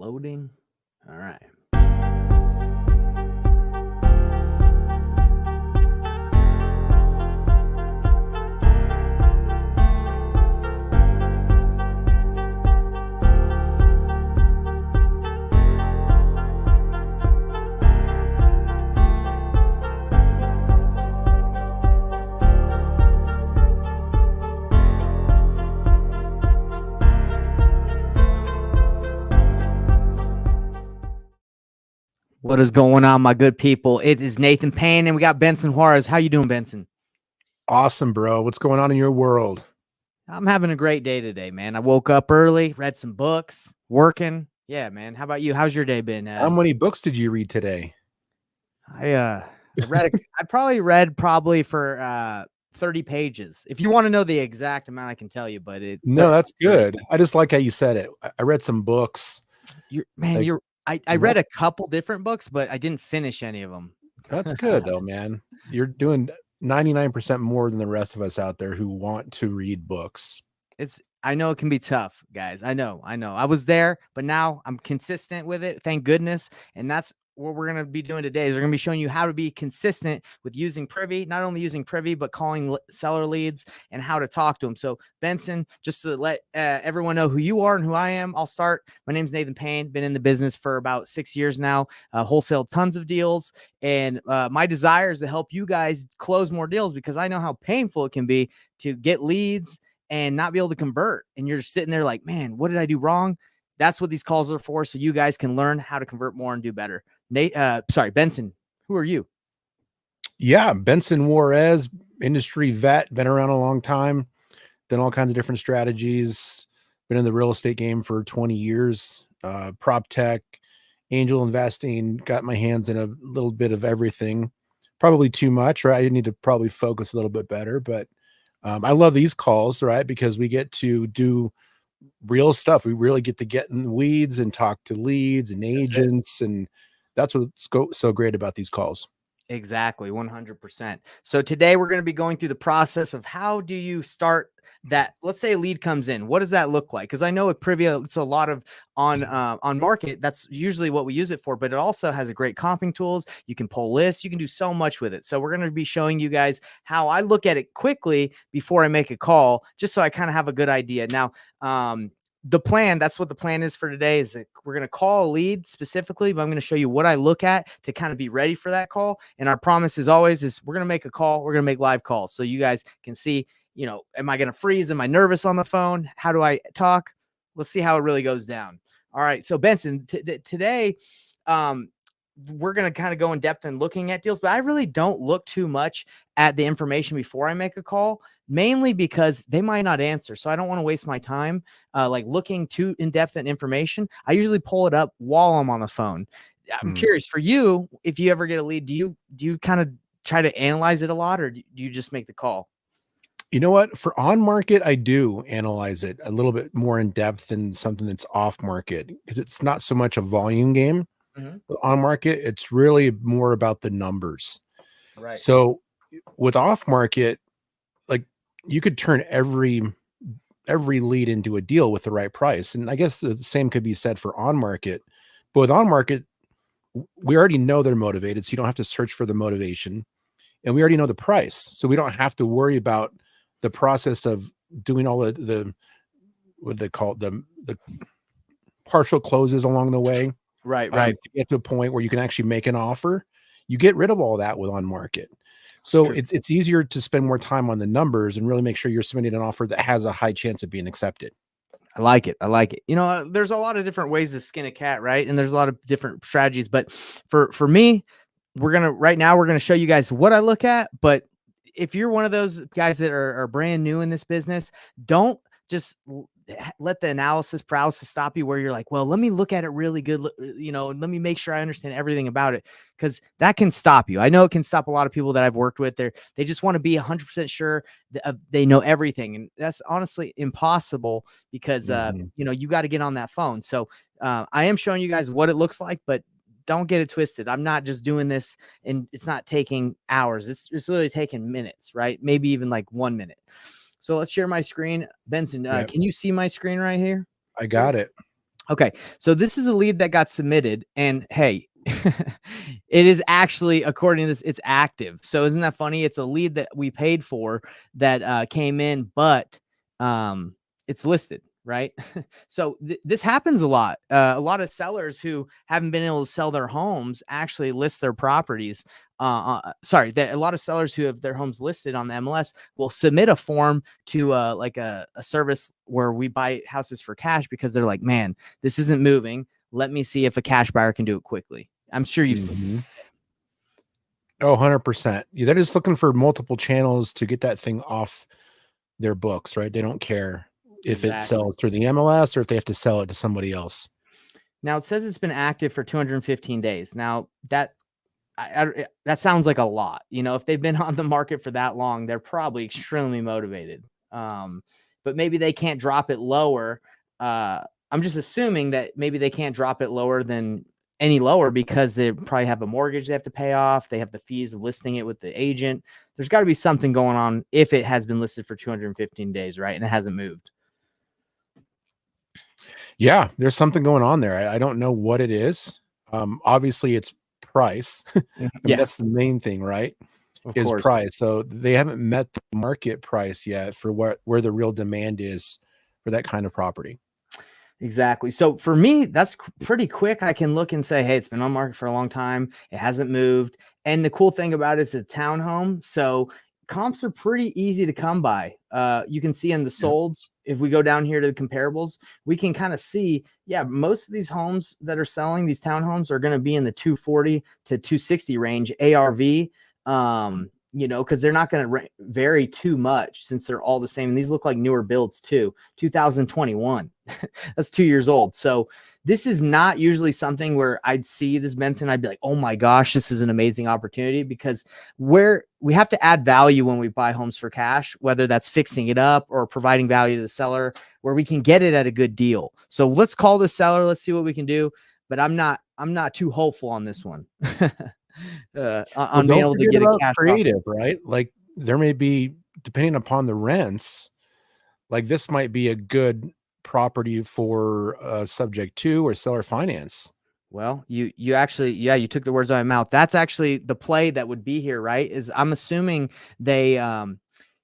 loading. All right. What is going on, my good people? It is Nathan Payne, and we got Benson Juarez. How you doing, Benson? Awesome, bro. What's going on in your world? I'm having a great day today, man. I woke up early, read some books, working. Yeah, man. How about you? How's your day been? How many books did you read today? I probably read for 30 pages. If you want to know the exact amount, I can tell you, but it's No, that's good. I just like how you said it. I read some books. I read a couple different books, but I didn't finish any of them. That's good though, man. You're doing 99% more than the rest of us out there who want to read books. I know it can be tough, guys. I know. I was there, but now I'm consistent with it. Thank goodness. And that's what we're going to be doing today is we're going to be showing you how to be consistent with using Privy, not only using Privy, but calling seller leads and how to talk to them. So Benson, just to let everyone know who you are and who I am, I'll start. My name's Nathan Payne, been in the business for about 6 years now, wholesale tons of deals. And my desire is to help you guys close more deals because I know how painful it can be to get leads and not be able to convert. And you're just sitting there like, man, what did I do wrong? That's what these calls are for. So you guys can learn how to convert more and do better. Benson, who are you? Yeah, Benson Juarez, industry vet, been around a long time, done all kinds of different strategies, been in the real estate game for 20 years, prop tech, angel investing, got my hands in a little bit of everything, probably too much, right? I need to probably focus a little bit better, but I love these calls, right? Because we get to do real stuff. We really get to get in the weeds and talk to leads and agents. And that's what's so great about these calls. Exactly. 100%. So today we're going to be going through the process of how do you start that. Let's say a lead comes in. What does that look like? Because I know at Privia, it's a lot of on market. That's usually what we use it for, but it also has a great comping tools. You can pull lists. You can do so much with it. So we're going to be showing you guys how I look at it quickly before I make a call, just so I kind of have a good idea. Now, the plan, that's what the plan is for today, is that we're going to call a lead specifically, but I'm going to show you what I look at to kind of be ready for that call. And our promise is always is we're going to make a call. We're going to make live calls. So you guys can see, am I going to freeze? Am I nervous on the phone? How do I talk? Let's see how it really goes down. All right. So Benson, today, we're going to kind of go in depth and looking at deals, but I really don't look too much at the information before I make a call, mainly because they might not answer. So I don't want to waste my time like looking too in depth at information. I usually pull it up while I'm on the phone. I'm curious for you, if you ever get a lead, do you kind of try to analyze it a lot, or do you just make the call? You know what? For on market, I do analyze it a little bit more in depth than something that's off market, because it's not so much a volume game. On market, it's really more about the numbers. Right. So with off market, like you could turn every lead into a deal with the right price. And I guess the same could be said for on market. But with on market, we already know they're motivated, so you don't have to search for the motivation. And we already know the price. So we don't have to worry about the process of doing all the what they call it, the partial closes along the way. Right. To get to a point where you can actually make an offer. You get rid of all that with on market. So it's easier to spend more time on the numbers and really make sure you're submitting an offer that has a high chance of being accepted. I like it. There's a lot of different ways to skin a cat, right? And there's a lot of different strategies, but for me, we're going to show you guys what I look at. But if you're one of those guys that are brand new in this business, don't just let the analysis paralysis stop you, where you're like, well, let me look at it really good. Let me make sure I understand everything about it. Cause that can stop you. I know it can stop a lot of people that I've worked with. They just want to be 100% sure that they know everything. And that's honestly impossible because, you got to get on that phone. So I am showing you guys what it looks like, but don't get it twisted. I'm not just doing this and it's not taking hours. It's literally taking minutes, right? Maybe even like 1 minute. So let's share my screen. Benson, can you see my screen right here? I got it. Okay, so this is a lead that got submitted, and hey, it is actually, according to this, it's active. So isn't that funny? It's a lead that we paid for that came in, but it's listed, right? So this happens a lot. A lot of sellers who haven't been able to sell their homes actually list their properties. Sorry, that a lot of sellers who have their homes listed on the MLS will submit a form to like a service where we buy houses for cash because they're like, man, this isn't moving. Let me see if a cash buyer can do it quickly. I'm sure you've seen. Mhm. Oh, 100%. Yeah, they're just looking for multiple channels to get that thing off their books, right? They don't care if it Exactly. sells through the MLS or if they have to sell it to somebody else. Now it says it's been active for 215 days. Now that sounds like a lot. You know, if they've been on the market for that long, they're probably extremely motivated. But maybe they can't drop it lower. I'm just assuming that maybe they can't drop it lower than any lower because they probably have a mortgage they have to pay off. They have the fees of listing it with the agent. There's got to be something going on if it has been listed for 215 days, right? And it hasn't moved. Yeah, there's something going on there. I don't know what it is. Obviously, it's price. I mean, Yeah, that's the main thing, right? of Is course. price. So they haven't met the market price yet for where the real demand is for that kind of property. Exactly. So for me, that's pretty quick. I can look and say, hey, it's been on market for a long time. It hasn't moved. And the cool thing about it is it's a townhome. So comps are pretty easy to come by. You can see in the Yeah. solds, if we go down here to the comparables, we can kind of see, yeah, most of these homes that are selling, these townhomes are going to be in the 240 to 260 range ARV. You know, because they're not going to vary too much since they're all the same. And these look like newer builds too. 2021. That's 2 years old. So this is not usually something where I'd see this Benson. I'd be like, oh my gosh, this is an amazing opportunity, because we have to add value when we buy homes for cash, whether that's fixing it up or providing value to the seller where we can get it at a good deal. So let's call the seller. Let's see what we can do. But I'm not too hopeful on this one. Well, On being don't able to forget get a about cash offer. creative, right? Like there may be, depending upon the rents, like this might be a good property for subject to or seller finance. Well, you actually, yeah, you took the words out of my mouth. That's actually the play that would be here, right? Is I'm assuming they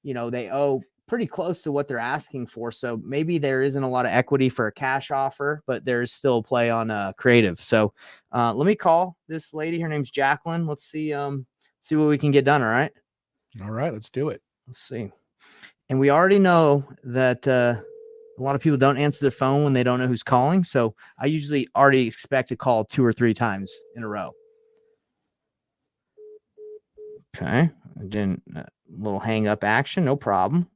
they owe pretty close to what they're asking for. So maybe there isn't a lot of equity for a cash offer, but there's still a play on creative. So let me call this lady. Her name's Jacqueline. Let's see what we can get done. All right. All right, let's do it. Let's see. And we already know that a lot of people don't answer their phone when they don't know who's calling. So I usually already expect to call 2 or 3 times in a row. Okay. Then little hang up action. No problem.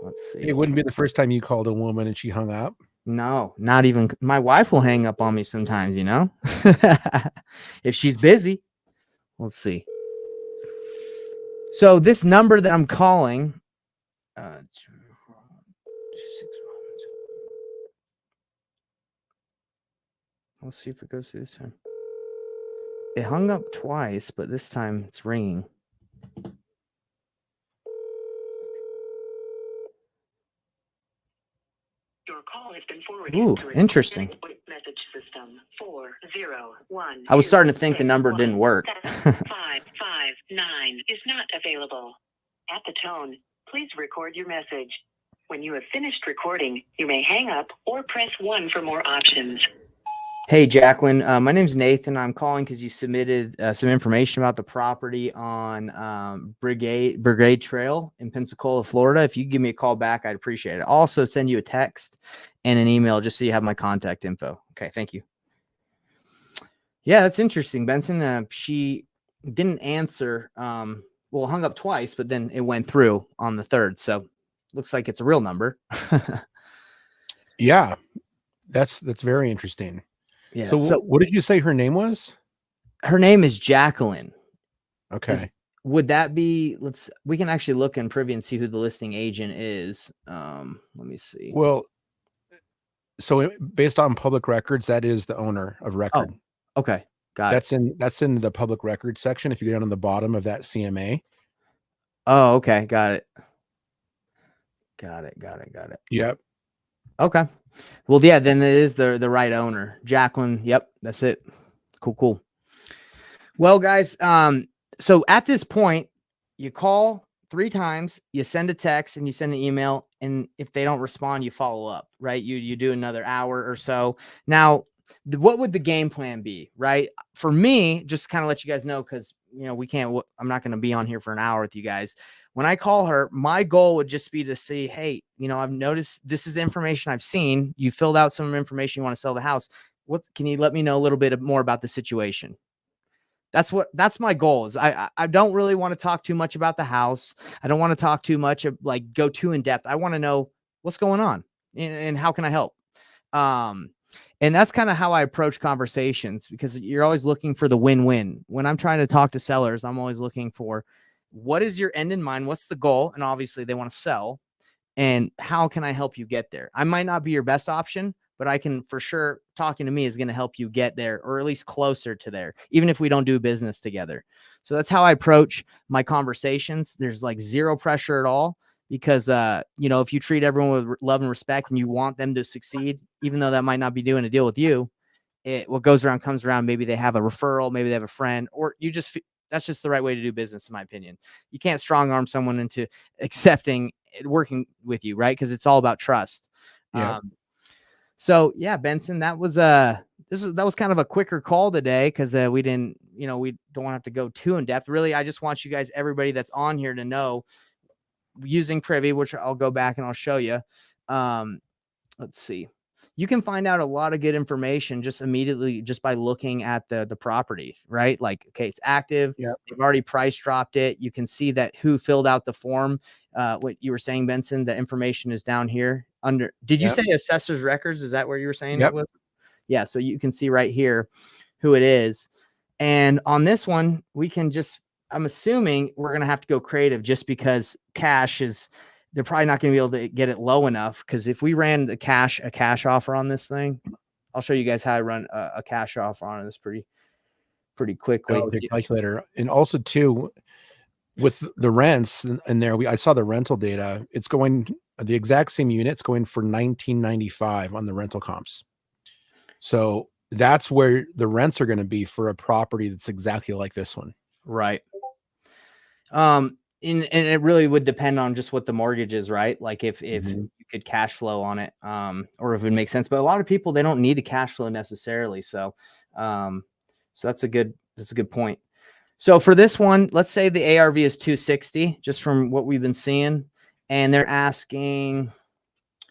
Let's see. It wouldn't be the first time you called a woman and she hung up. No, not even my wife will hang up on me sometimes, you know, if she's busy. Let's see. So this number that I'm calling, let's see if it goes through this time. It hung up twice, but this time it's ringing. Your call has been forwarded. Ooh, to interesting. Message system 401. I was starting to think the number didn't work. 559 is not available. At the tone, please record your message. When you have finished recording, you may hang up or press 1 for more options. Hey, Jacqueline, my name's Nathan. I'm calling because you submitted some information about the property on Brigade Trail in Pensacola, Florida. If you could give me a call back, I'd appreciate it. I'll also send you a text and an email just so you have my contact info. Okay, thank you. Yeah, that's interesting, Benson. She didn't answer. Well, hung up twice, but then it went through on the third. So looks like it's a real number. Yeah, that's very interesting. Yeah. So what did you say her name was? Her name is Jacqueline. Okay. Would that be, we can actually look in Privy and see who the listing agent is. Let me see. Well, so based on public records, that is the owner of record. Oh, okay. Got it. That's in the public records section. If you go down on the bottom of that CMA. Oh, okay. Got it. Yep. Okay. Well, yeah, then it is the right owner, Jacqueline. Yep, that's it. Cool. Well, guys, so at this point, you call 3 times, you send a text, and you send an email, and if they don't respond, you follow up, right? You do another hour or so. Now, what would the game plan be, right? For me, just to kind of let you guys know, because I'm not going to be on here for an hour with you guys. When I call her, my goal would just be to see, hey, I've noticed this is the information I've seen. You filled out some information, you want to sell the house. What can you let me know a little bit more about the situation? That's my goal is I don't really want to talk too much about the house. I don't want to talk too much of go too in depth. I want to know what's going on and how can I help? And that's kind of how I approach conversations, because you're always looking for the win-win. When I'm trying to talk to sellers, I'm always looking for what is your end in mind? What's the goal? And obviously they want to sell. And how can I help you get there? I might not be your best option, but I can for sure, talking to me is going to help you get there, or at least closer to there, even if we don't do business together. So that's how I approach my conversations. There's zero pressure at all, because, if you treat everyone with love and respect and you want them to succeed, even though that might not be doing a deal with you, what goes around comes around. Maybe they have a referral, maybe they have a friend, or that's just the right way to do business, in my opinion. You can't strong arm someone into accepting working with you, right? Because it's all about trust. Yeah. So yeah, Benson, that was that was kind of a quicker call today, because we didn't, we don't want to have to go too in depth. Really, I just want you guys, everybody that's on here, to know, using Privy, which I'll go back and I'll show you. Let's see. You can find out a lot of good information just immediately just by looking at the property, right? Okay, it's active. Yeah. They've already price dropped it. You can see that who filled out the form. What you were saying, Benson, the information is down here under. Did you say assessor's records? Is that where you were saying it was? Yeah. So you can see right here who it is. And on this one, we can I'm assuming we're going to have to go creative, just because they're probably not going to be able to get it low enough. Because if we ran a cash offer on this thing, I'll show you guys how I run a cash offer on this pretty quickly. Oh, the calculator. And also too, with the rents in there, I saw the rental data. It's going the exact same unit. It's going for $19.95 on the rental comps. So that's where the rents are going to be for a property that's exactly like this one. Right. And it really would depend on just what the mortgage is, right? Like if you could cash flow on it, or if it would make sense. But a lot of people, they don't need a cash flow necessarily. So, that's a good point. So for this one, let's say the ARV is 260, just from what we've been seeing, and they're asking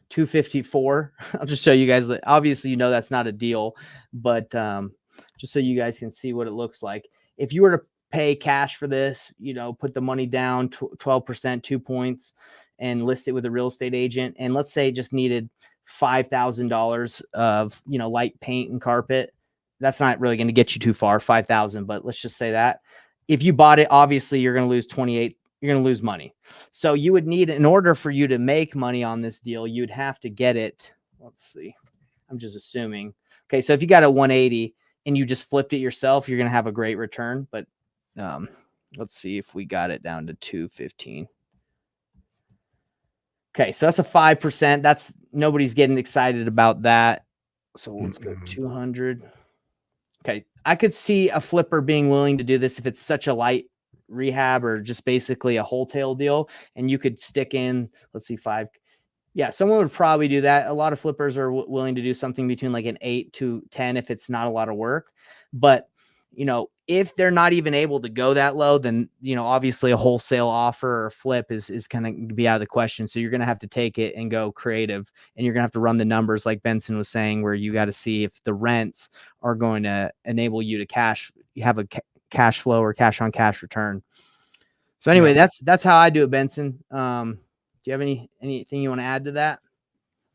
254. I'll just show you guys that. Obviously, that's not a deal, but just so you guys can see what it looks like. If you were to pay cash for this, put the money down 12%, 2 points, and list it with a real estate agent, and let's say just needed $5,000 of light paint and carpet, that's not really going to get you too far, 5,000, but let's just say that if you bought it, obviously you're going to lose 28, you're going to lose money. So you would need, in order for you to make money on this deal, you'd have to get it. Let's see, I'm just assuming. Okay, so if you got a 180 and you just flipped it yourself, you're going to have a great return. But let's see if we got it down to 215. Okay, so that's a 5%. That's, nobody's getting excited about that. So let's go 200. Okay, I could see a flipper being willing to do this if it's such a light rehab or just basically a wholesale deal, and you could stick in, let's see, 5. Yeah, someone would probably do that. A lot of flippers are willing to do something between like an 8 to 10 if it's not a lot of work. But if they're not even able to go that low, then obviously a wholesale offer or flip is going to be out of the question. So you're going to have to take it and go creative, and you're going to have to run the numbers like Benson was saying, where you got to see if the rents are going to enable you to have a cash flow or cash on cash return. So anyway, that's how I do it, Benson. Do you have anything you want to add to that?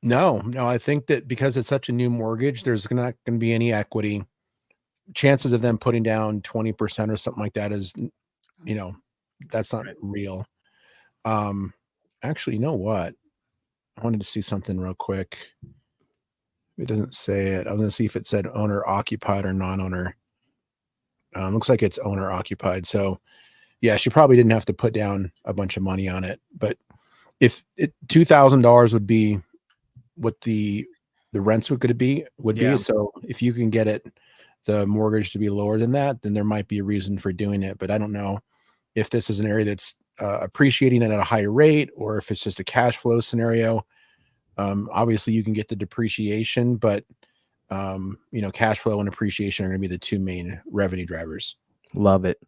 No, I think that because it's such a new mortgage, there's not going to be any equity. Chances of them putting down 20% or something like that is, that's not real. Actually, you know what? I wanted to see something real quick. It doesn't say it. I was going to see if it said owner occupied or non-owner. Looks like it's owner occupied. So yeah, she probably didn't have to put down a bunch of money on it, but if $2,000 would be what the the rents would be. Yeah. So if you can get the mortgage to be lower than that, then there might be a reason for doing it. But I don't know if this is an area that's appreciating it at a higher rate, or if it's just a cash flow scenario. Obviously you can get the depreciation, but cash flow and appreciation are going to be the two main revenue drivers. Love it.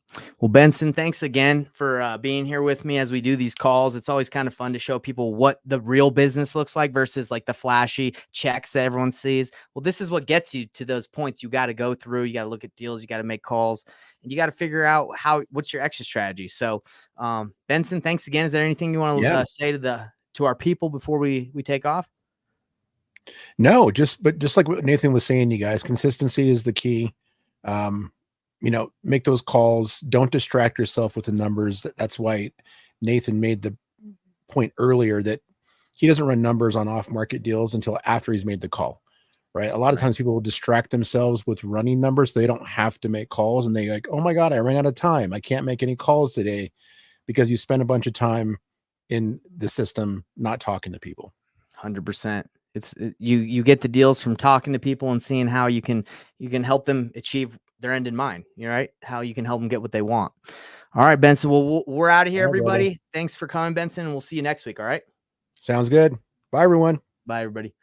Well, Benson, thanks again for being here with me as we do these calls. It's always kind of fun to show people what the real business looks like versus like the flashy checks that everyone sees. Well, this is what gets you to those points you got to go through. You got to look at deals, you got to make calls, and you got to figure out what's your exit strategy. So, Benson, thanks again. Is there anything you want to say to our people before we take off? No, just like what Nathan was saying, you guys, consistency is the key. Make those calls. Don't distract yourself with the numbers. That's why Nathan made the point earlier that he doesn't run numbers on off-market deals until after he's made the call, right? A lot of times people will distract themselves with running numbers. So they don't have to make calls, and they like, oh my God, I ran out of time. I can't make any calls today, because you spend a bunch of time in the system not talking to people. 100%. You get the deals from talking to people and seeing how you can help them achieve their end in mind. You're right. How you can help them get what they want. All right, Benson. Well, we're out of here, everybody. Thanks for coming, Benson. And we'll see you next week. All right. Sounds good. Bye, everyone. Bye, everybody.